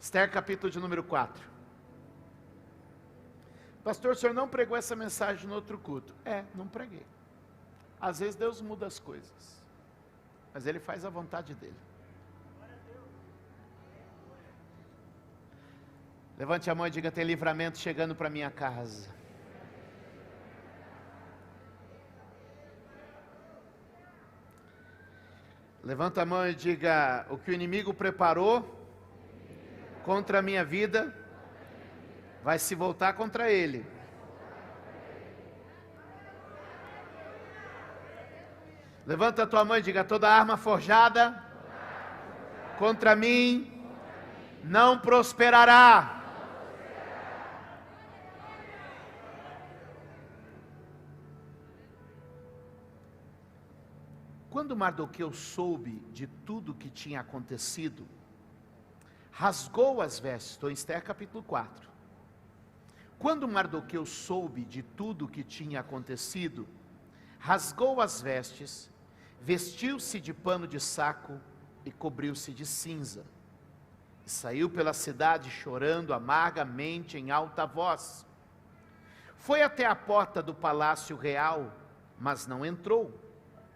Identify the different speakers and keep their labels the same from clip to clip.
Speaker 1: Esther, capítulo de número 4. Pastor, o senhor não pregou essa mensagem no outro culto? Não preguei. Às vezes Deus muda as coisas, mas Ele faz a vontade dEle. Levante a mão e diga: tem livramento chegando para minha casa. Levanta a mão e diga: o que o inimigo preparou contra a minha vida vai se voltar contra ele. Levanta a tua mão e diga: toda arma forjada contra mim não prosperará. Quando Mardoqueu soube de tudo que tinha acontecido, rasgou as vestes. Estou em Esther capítulo 4. Quando Mardoqueu soube de tudo que tinha acontecido, rasgou as vestes, vestiu-se de pano de saco e cobriu-se de cinza. E saiu pela cidade chorando amargamente em alta voz. Foi até a porta do palácio real, mas não entrou,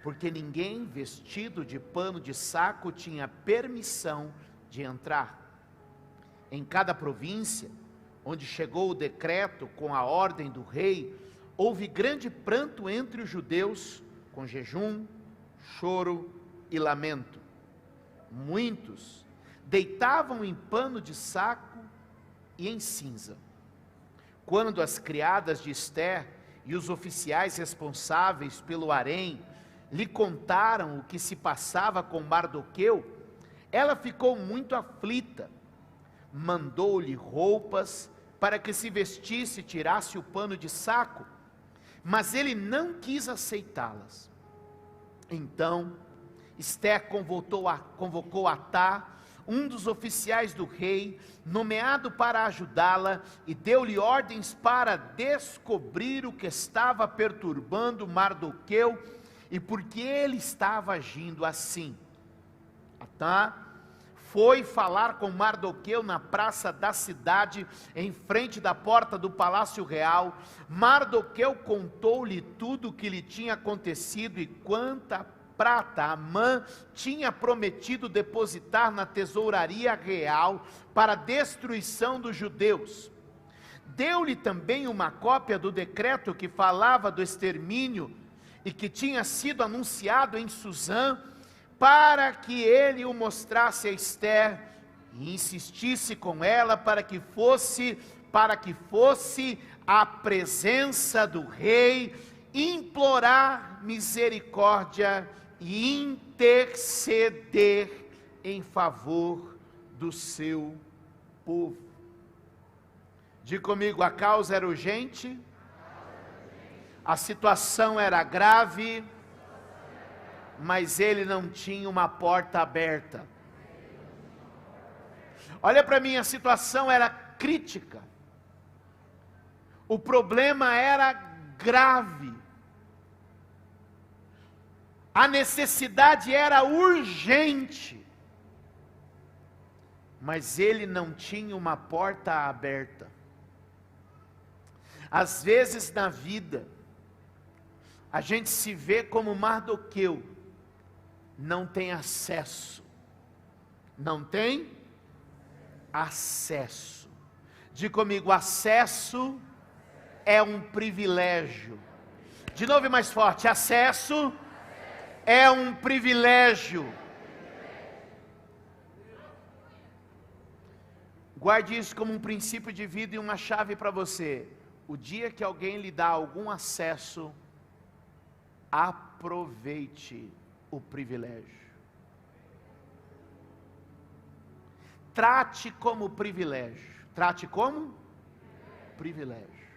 Speaker 1: porque ninguém vestido de pano de saco tinha permissão de entrar. Em cada província, onde chegou o decreto com a ordem do rei, houve grande pranto entre os judeus, com jejum, choro e lamento. Muitos deitavam em pano de saco e em cinza. Quando as criadas de Esther e os oficiais responsáveis pelo harém lhe contaram o que se passava com Mardoqueu, ela ficou muito aflita. Mandou-lhe roupas para que se vestisse e tirasse o pano de saco, mas ele não quis aceitá-las. Então Esther convocou Atá, um dos oficiais do rei, nomeado para ajudá-la, e deu-lhe ordens para descobrir o que estava perturbando Mardoqueu e por que ele estava agindo assim. Atá foi falar com Mardoqueu na praça da cidade, em frente da porta do palácio real. Mardoqueu contou-lhe tudo o que lhe tinha acontecido e quanta prata Amã tinha prometido depositar na tesouraria real para a destruição dos judeus. Deu-lhe também uma cópia do decreto que falava do extermínio e que tinha sido anunciado em Suzã, para que ele o mostrasse a Esther e insistisse com ela para que fosse à presença do rei implorar misericórdia e interceder em favor do seu povo. Diga comigo: a causa era urgente, a situação era grave, mas ele não tinha uma porta aberta. Olha para mim, a situação era crítica, o problema era grave, a necessidade era urgente, mas ele não tinha uma porta aberta. Às vezes na vida, a gente se vê como Mardoqueu, não tem acesso. Não tem acesso. Diga comigo: acesso é um privilégio. De novo e mais forte: acesso é um privilégio. Guarde isso como um princípio de vida e uma chave para você. O dia que alguém lhe dá algum acesso, aproveite o privilégio. Trate como privilégio. Trate como privilégio.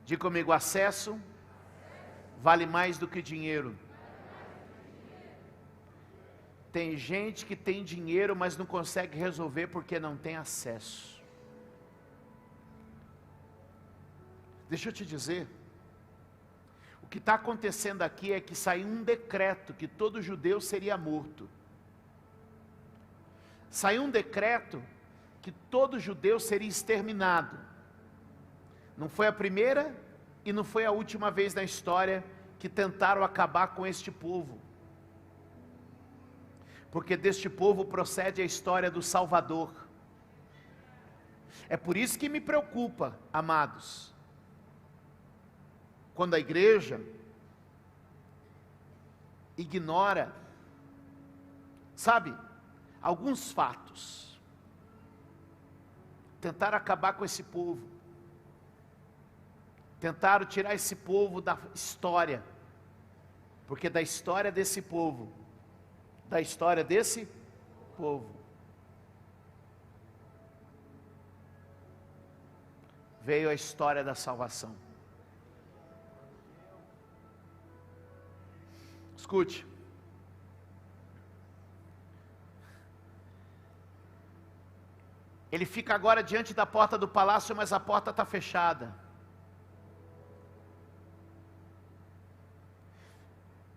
Speaker 1: Diga comigo: acesso vale mais do que dinheiro. Tem gente que tem dinheiro, mas não consegue resolver porque não tem acesso. Deixa eu te dizer, o que está acontecendo aqui é que saiu um decreto que todo judeu seria morto. saiu um decreto que todo judeu seria exterminado. Não foi a primeira e não foi a última vez na história que tentaram acabar com este povo. Porque deste povo procede a história do Salvador. É por isso que me preocupa, amados, quando a igreja ignora, sabe, alguns fatos. Tentaram acabar com esse povo. Tentaram tirar esse povo da história. Porque da história desse povo, veio a história da salvação. Escute. Ele fica agora diante da porta do palácio, mas a porta está fechada.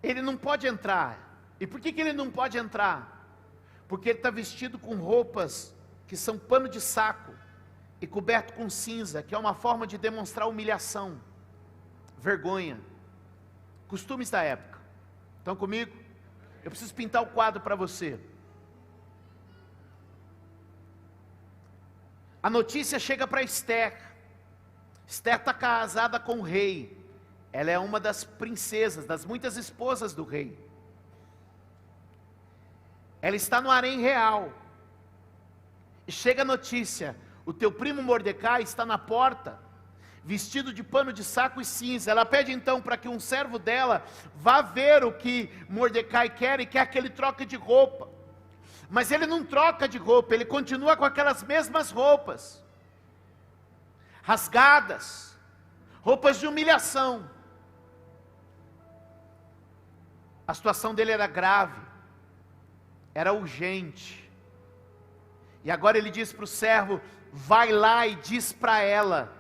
Speaker 1: Ele não pode entrar. E por que ele não pode entrar? Porque ele está vestido com roupas que são pano de saco e coberto com cinza, que é uma forma de demonstrar humilhação, vergonha, costumes da época. Estão comigo? Eu preciso pintar o quadro para você. A notícia chega para Esther. Esther está casada com o rei. Ela é uma das princesas, das muitas esposas do rei. Ela está no harém real. E chega a notícia: o teu primo Mordecai está na porta, vestido de pano de saco e cinza. Ela pede então para que um servo dela vá ver o que Mordecai quer, e quer que ele troque de roupa. Mas ele não troca de roupa, ele continua com aquelas mesmas roupas, rasgadas, roupas de humilhação. A situação dele era grave, era urgente. E agora ele diz para o servo: vai lá e diz para ela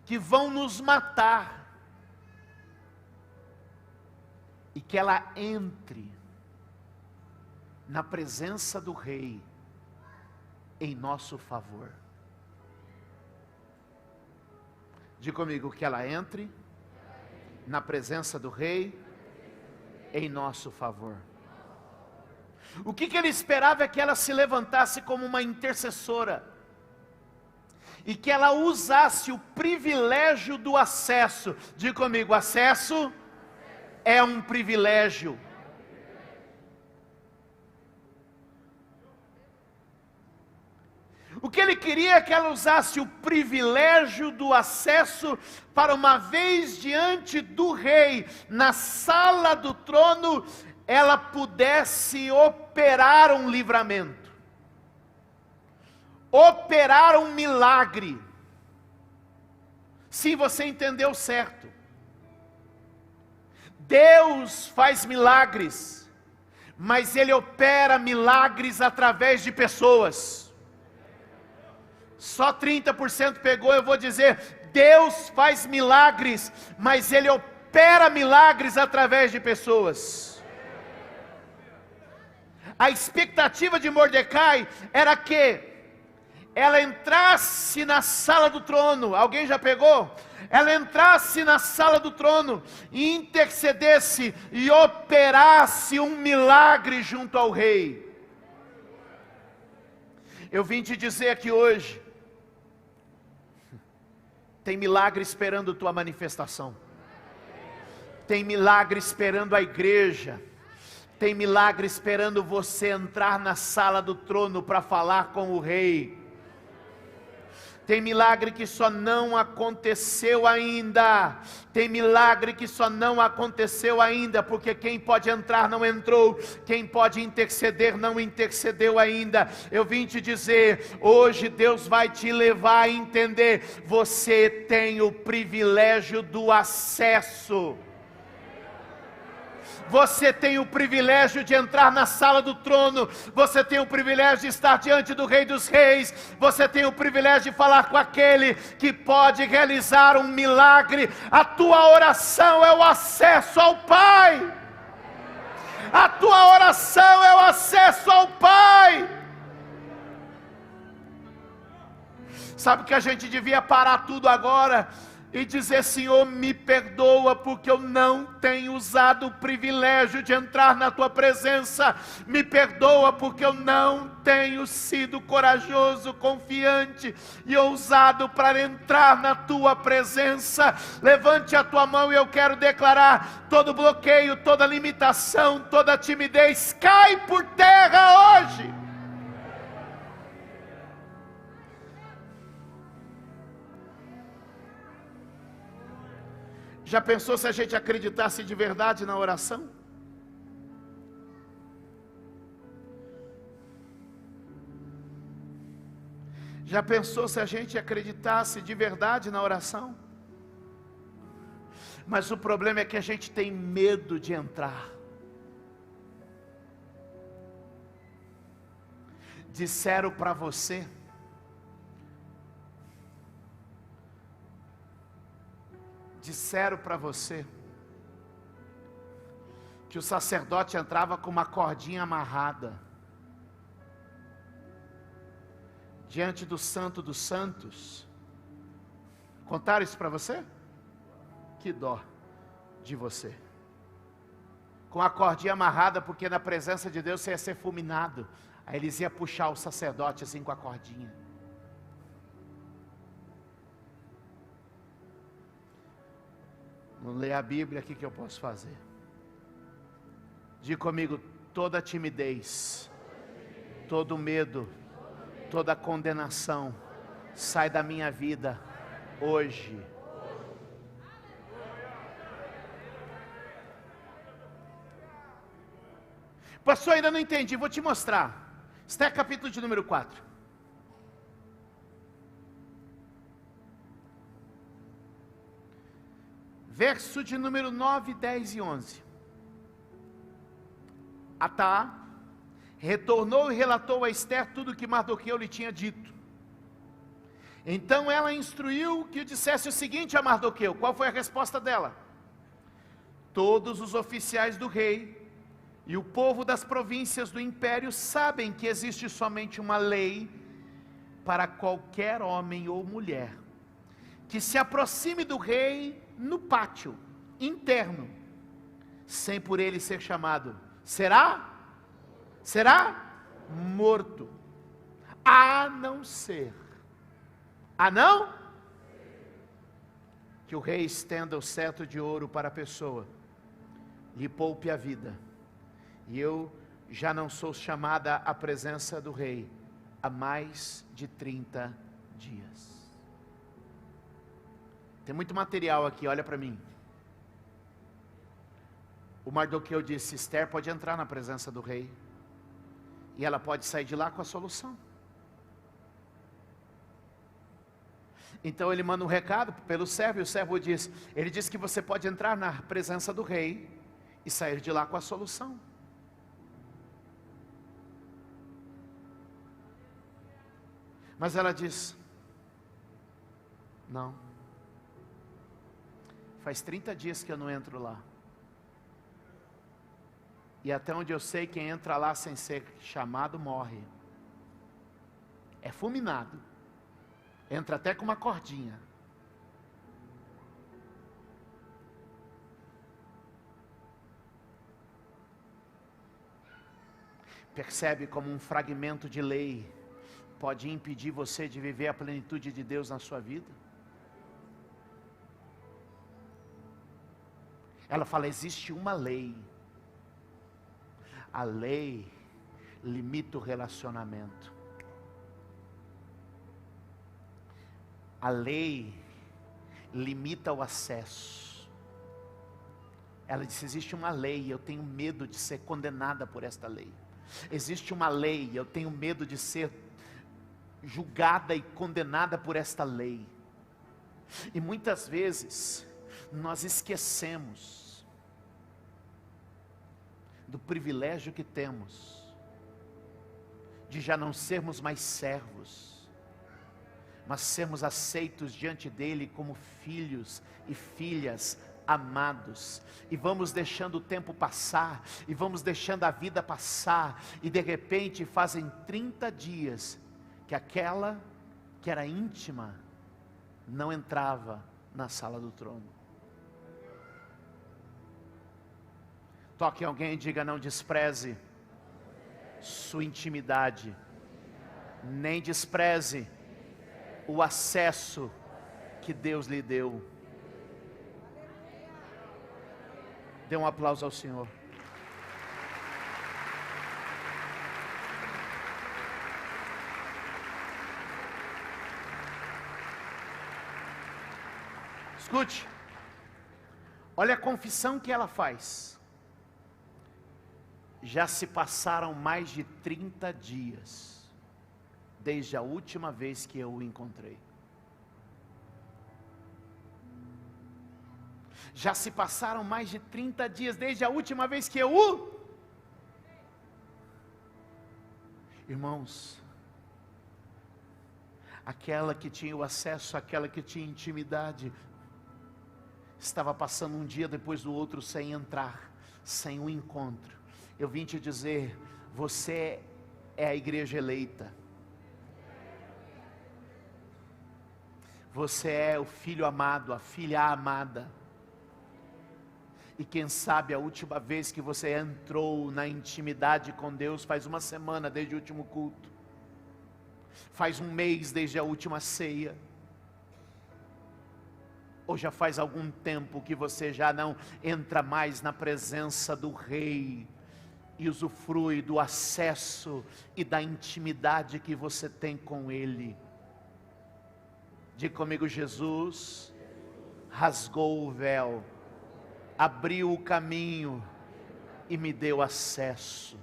Speaker 1: que vão nos matar, e que ela entre na presença do rei em nosso favor. Diga comigo: que ela entre na presença do rei em nosso favor. O que ele esperava é que ela se levantasse como uma intercessora, e que ela usasse o privilégio do acesso. Diga comigo: acesso é um privilégio. O que ele queria é que ela usasse o privilégio do acesso para, uma vez diante do rei, na sala do trono, ela pudesse operar um livramento, operar um milagre. Sim, você entendeu certo. Deus faz milagres, mas Ele opera milagres através de pessoas. Só 30% pegou. Eu vou dizer: Deus faz milagres, mas Ele opera milagres através de pessoas. A expectativa de Mordecai era que ela entrasse na sala do trono. Alguém já pegou? Ela entrasse na sala do trono e intercedesse e operasse um milagre junto ao rei. Eu vim te dizer aqui hoje: tem milagre esperando tua manifestação. Tem milagre esperando a igreja. Tem milagre esperando você entrar na sala do trono para falar com o rei. Tem milagre que só não aconteceu ainda. Tem milagre que só não aconteceu ainda, porque quem pode entrar não entrou, quem pode interceder não intercedeu ainda. Eu vim te dizer, hoje Deus vai te levar a entender: você tem o privilégio do acesso. Você tem o privilégio de entrar na sala do trono. Você tem o privilégio de estar diante do Rei dos Reis. Você tem o privilégio de falar com aquele que pode realizar um milagre. A tua oração é o acesso ao Pai. A tua oração é o acesso ao Pai. Sabe que a gente devia parar tudo agora e dizer: Senhor, me perdoa porque eu não tenho usado o privilégio de entrar na tua presença. Me perdoa porque eu não tenho sido corajoso, confiante e ousado para entrar na tua presença. Levante a tua mão e eu quero declarar: todo bloqueio, toda limitação, toda timidez cai por terra hoje. Já pensou se a gente acreditasse de verdade na oração? Já pensou se a gente acreditasse de verdade na oração? Mas o problema é que a gente tem medo de entrar. Disseram para você que o sacerdote entrava com uma cordinha amarrada diante do Santo dos Santos. Contaram isso para você? Que dó de você. Com a cordinha amarrada, porque na presença de Deus você ia ser fulminado. Aí eles iam puxar o sacerdote assim com a cordinha. Não ler a Bíblia, o que eu posso fazer? Diga comigo: toda timidez, todo medo, toda condenação sai da minha vida hoje. Pastor, ainda não entendi, vou te mostrar. Está capítulo de número 4. Verso de número 9, 10 e 11. Atá retornou e relatou a Ester tudo o que Mardoqueu lhe tinha dito. Então ela instruiu que dissesse o seguinte a Mardoqueu. Qual foi a resposta dela? Todos os oficiais do rei e o povo das províncias do império sabem que existe somente uma lei para qualquer homem ou mulher que se aproxime do rei no pátio interno, sem por ele ser chamado, será morto, a não que o rei estenda o cetro de ouro para a pessoa, lhe poupe a vida, e eu já não sou chamada à presença do rei há mais de 30 dias. Tem muito material aqui, olha para mim. O Mardoqueu disse: Ester pode entrar na presença do rei, e ela pode sair de lá com a solução. Então ele manda um recado pelo servo, e o servo diz: ele diz que você pode entrar na presença do rei e sair de lá com a solução. Mas ela diz: não. Faz 30 dias que eu não entro lá. E até onde eu sei, quem entra lá sem ser chamado morre. É fulminado. Entra até com uma cordinha. Percebe como um fragmento de lei pode impedir você de viver a plenitude de Deus na sua vida? Ela fala: existe uma lei. A lei limita o relacionamento. A lei limita o acesso. Ela disse: existe uma lei, eu tenho medo de ser condenada por esta lei. Existe uma lei, eu tenho medo de ser julgada e condenada por esta lei. E muitas vezes nós esquecemos do privilégio que temos de já não sermos mais servos, mas sermos aceitos diante dele como filhos e filhas amados, e vamos deixando o tempo passar, e vamos deixando a vida passar, e de repente fazem 30 dias, que aquela que era íntima, não entrava na sala do trono. Toque alguém e diga: não despreze sua intimidade, nem despreze o acesso que Deus lhe deu. Dê um aplauso ao Senhor. Escute, olha a confissão que ela faz. Já se passaram mais de 30 dias, desde a última vez que eu o encontrei. Já se passaram mais de 30 dias, desde a última vez que eu o... Irmãos, aquela que tinha o acesso, aquela que tinha intimidade, estava passando um dia depois do outro sem entrar, sem um encontro. Eu vim te dizer, você é a igreja eleita. Você é o filho amado, a filha amada. E quem sabe a última vez que você entrou na intimidade com Deus faz uma semana desde o último culto. Faz um mês desde a última ceia. Ou já faz algum tempo que você já não entra mais na presença do Rei e usufrui do acesso e da intimidade que você tem com Ele. Diga comigo: Jesus rasgou o véu, abriu o caminho e me deu acesso.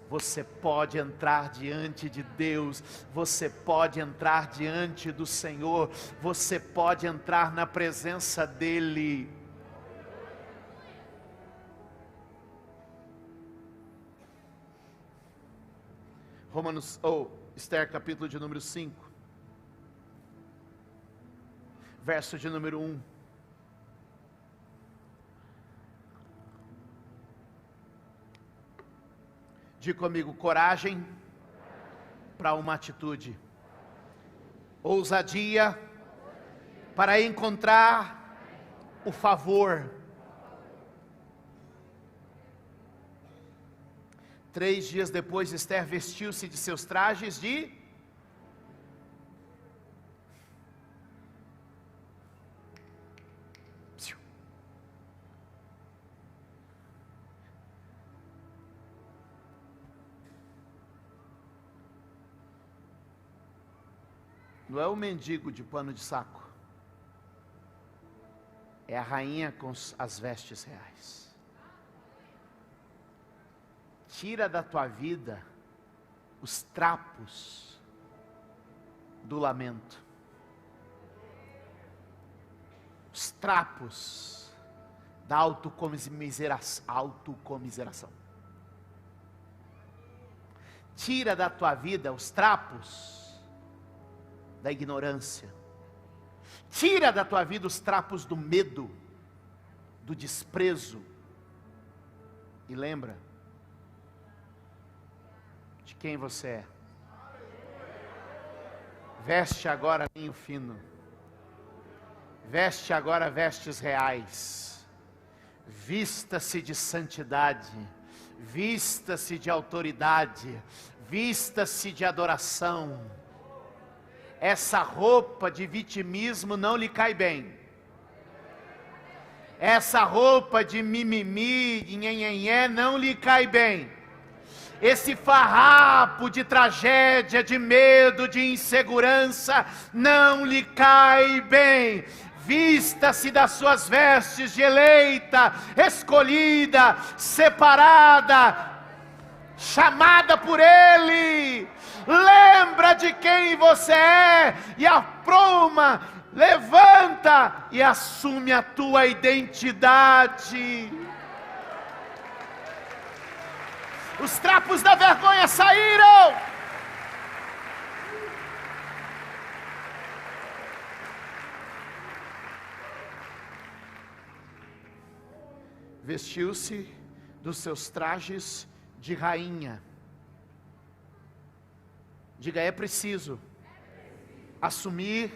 Speaker 1: Você pode entrar diante de Deus, você pode entrar diante do Senhor, você pode entrar na presença dEle. Esther capítulo de número 5, verso de número 1. Diga comigo: coragem para uma atitude, ousadia para encontrar o favor. 3 dias depois, Esther vestiu-se de seus trajes de... Não é o mendigo de pano de saco, é a rainha com as vestes reais. Tira da tua vida os trapos do lamento, os trapos da autocomiseração. Tira da tua vida os trapos da ignorância. Tira da tua vida os trapos do medo, do desprezo. E lembra de quem você é. Veste agora linho fino. Veste agora vestes reais. Vista-se de santidade. Vista-se de autoridade. Vista-se de adoração. Essa roupa de vitimismo não lhe cai bem. Essa roupa de mimimi, de nhenhenhé, não lhe cai bem. Esse farrapo de tragédia, de medo, de insegurança, não lhe cai bem. Vista-se das suas vestes de eleita, escolhida, separada, chamada por Ele. Lembra de quem você é e apruma, levanta e assume a tua identidade. Os trapos da vergonha saíram. vestiu-se dos seus trajes de rainha. Diga, é preciso assumir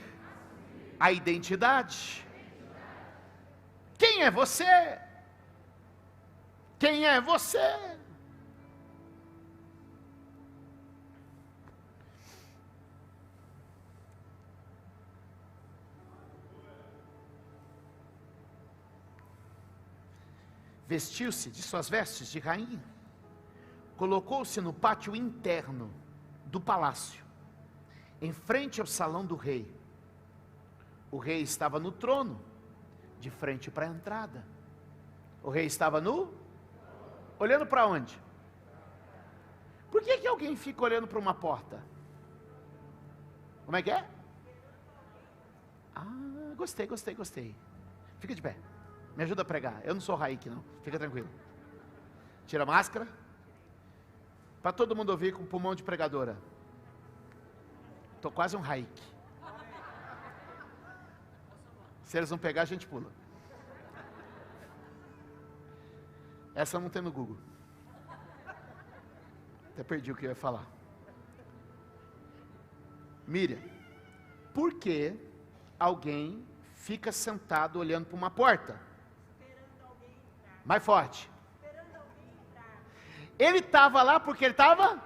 Speaker 1: a identidade. Quem é você? Quem é você? Vestiu-se de suas vestes de rainha, colocou-se no pátio interno do palácio, em frente ao salão do rei. O rei estava no trono, de frente para a entrada. O rei estava olhando para onde? Por que alguém fica olhando para uma porta? Como é que é? Ah, gostei. Fica de pé. Me ajuda a pregar. Eu não sou Raik, não. Fica tranquilo. Tira a máscara. Para todo mundo ouvir com pulmão de pregadora. Estou quase um Raik. Se eles não pegar, a gente pula. Essa não tem no Google. Até perdi o que eu ia falar. Miriam, por que alguém fica sentado olhando para uma porta? Mais forte. Ele estava lá porque ele estava?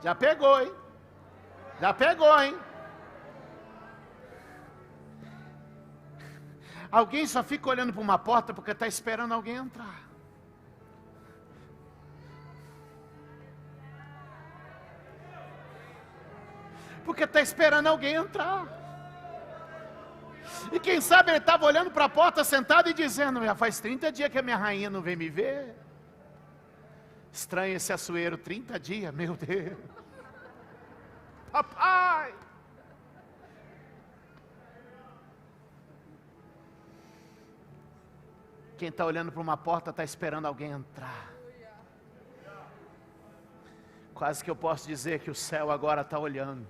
Speaker 1: Já pegou, hein? Alguém só fica olhando para uma porta porque está esperando alguém entrar. Porque está esperando alguém entrar. E quem sabe ele estava olhando para a porta sentado e dizendo, já faz 30 dias que a minha rainha não vem me ver. Estranho esse assoeiro, 30 dias, meu Deus. Papai. Quem está olhando para uma porta está esperando alguém entrar. Quase que eu posso dizer que o céu agora está olhando.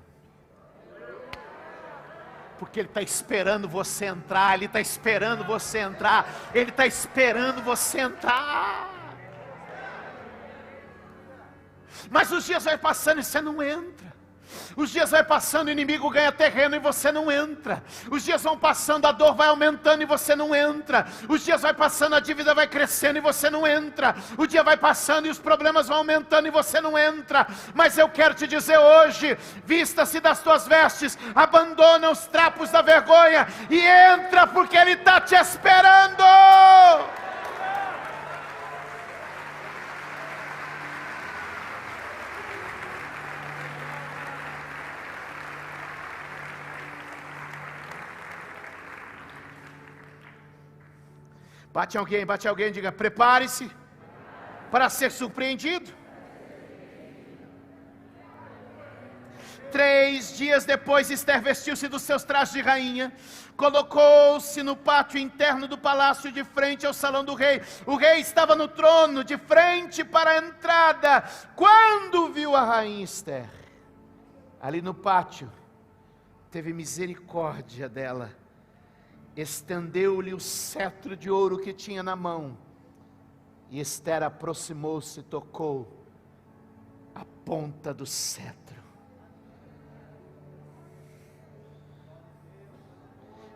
Speaker 1: Porque Ele está esperando você entrar, Ele está esperando você entrar, Ele está esperando você entrar. Mas os dias vai passando e você não entra. Os dias vai passando, o inimigo ganha terreno e você não entra. Os dias vão passando, a dor vai aumentando e você não entra. Os dias vai passando, a dívida vai crescendo e você não entra. O dia vai passando e os problemas vão aumentando e você não entra. Mas eu quero te dizer hoje, vista-se das tuas vestes, abandona os trapos da vergonha e entra porque Ele está te esperando. Bate alguém, diga, prepare-se para ser surpreendido. 3 dias depois, Esther vestiu-se dos seus trajes de rainha, colocou-se no pátio interno do palácio de frente ao salão do rei. O rei estava no trono, de frente para a entrada. Quando viu a rainha Esther, ali no pátio, teve misericórdia dela. Estendeu-lhe o cetro de ouro que tinha na mão, e Esther aproximou-se e tocou a ponta do cetro.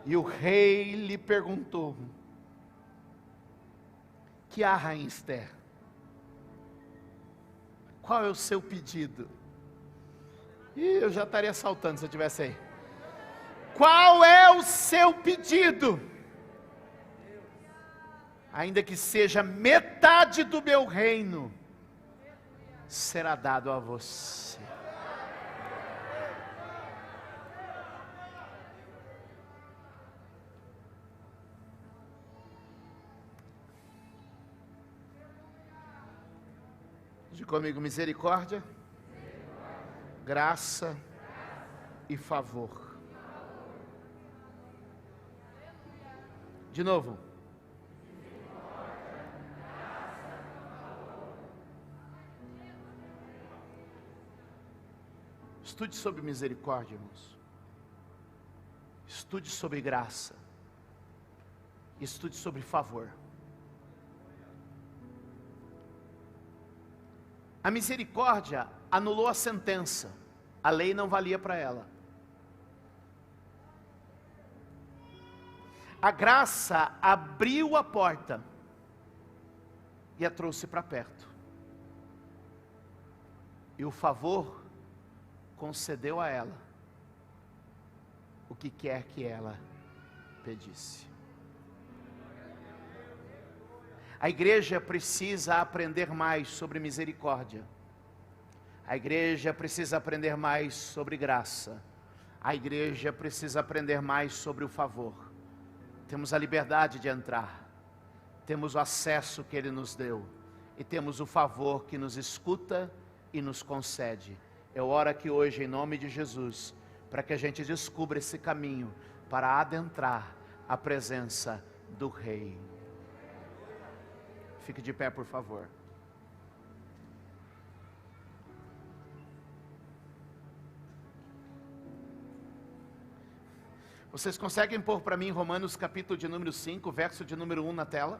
Speaker 1: E o rei lhe perguntou: que há, rainha Esther? Qual é o seu pedido? Eu já estaria saltando se eu estivesse aí. Qual é o seu pedido? Ainda que seja metade do meu reino, será dado a você. Diga comigo, misericórdia, graça e favor. De novo. Estude sobre misericórdia, irmãos. Estude sobre graça. Estude sobre favor. A misericórdia anulou a sentença. A lei não valia para ela. A graça abriu a porta e a trouxe para perto. E o favor concedeu a ela o que quer que ela pedisse. A igreja precisa aprender mais sobre misericórdia. A igreja precisa aprender mais sobre graça. A igreja precisa aprender mais sobre o favor. Temos a liberdade de entrar. Temos o acesso que Ele nos deu. E temos o favor que nos escuta e nos concede. Eu oro aqui hoje em nome de Jesus, para que a gente descubra esse caminho para adentrar a presença do Rei. Fique de pé, por favor. Vocês conseguem pôr para mim Romanos capítulo de número 5, verso de número 1 na tela?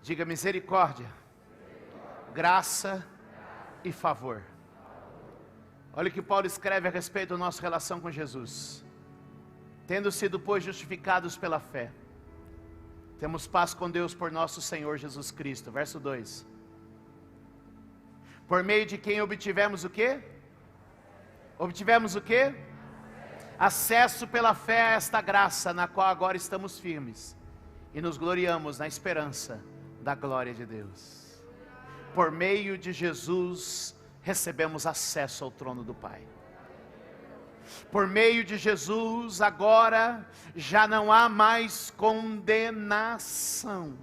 Speaker 1: Diga misericórdia, graça e favor. Olha o que Paulo escreve a respeito da nossa relação com Jesus. Tendo sido, pois, justificados pela fé, temos paz com Deus por nosso Senhor Jesus Cristo. Verso 2. Por meio de quem obtivemos o quê? Obtivemos o quê? Acesso pela fé a esta graça, na qual agora estamos firmes. E nos gloriamos na esperança da glória de Deus. Por meio de Jesus, recebemos acesso ao trono do Pai. Por meio de Jesus, agora, já não há mais condenação.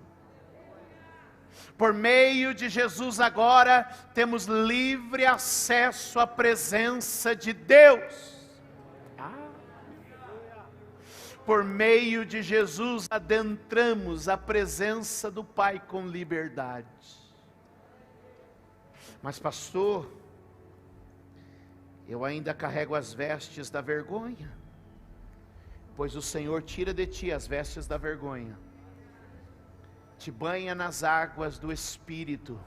Speaker 1: Por meio de Jesus agora, temos livre acesso à presença de Deus. Por meio de Jesus, adentramos a presença do Pai com liberdade. Mas pastor, eu ainda carrego as vestes da vergonha. Pois o Senhor tira de ti as vestes da vergonha, te banha nas águas do Espírito,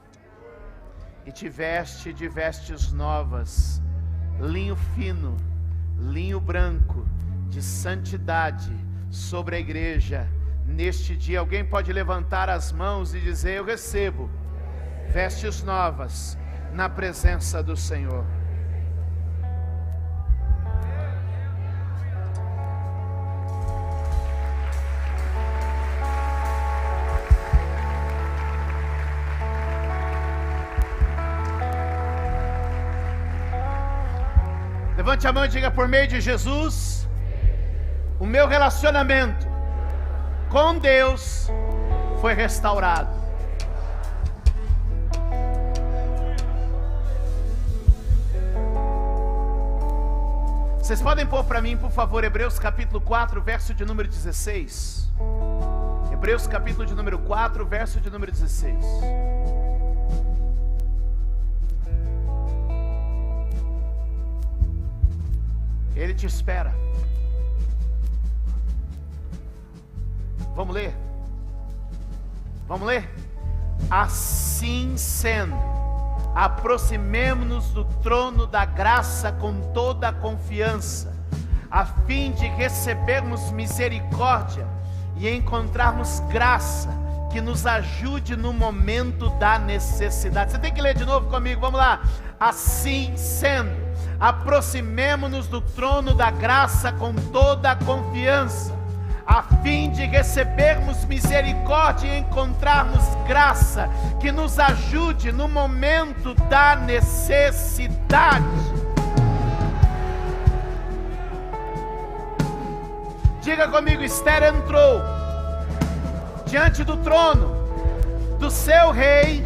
Speaker 1: e te veste de vestes novas, linho fino, linho branco, de santidade sobre a igreja. Neste dia alguém pode levantar as mãos e dizer: eu recebo vestes novas na presença do Senhor. Levante a mão e diga: por meio de Jesus, o meu relacionamento com Deus foi restaurado. Vocês podem pôr para mim, por favor, Hebreus capítulo 4, verso de número 16. Hebreus capítulo de número 4, verso de número 16. Ele te espera. Vamos ler? Vamos ler? Assim sendo, aproximemo-nos do trono da graça com toda a confiança, a fim de recebermos misericórdia e encontrarmos graça que nos ajude no momento da necessidade. Você tem que ler de novo comigo, vamos lá. Assim sendo, aproximemo-nos do trono da graça com toda a confiança, a fim de recebermos misericórdia e encontrarmos graça que nos ajude no momento da necessidade. Diga comigo: Esther entrou diante do trono do seu rei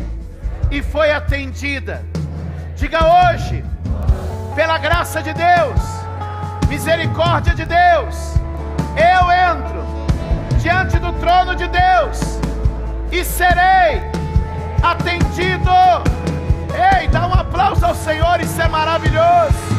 Speaker 1: e foi atendida. Diga hoje: pela graça de Deus, misericórdia de Deus, eu entro diante do trono de Deus e serei atendido. Ei, dá um aplauso ao Senhor, isso é maravilhoso.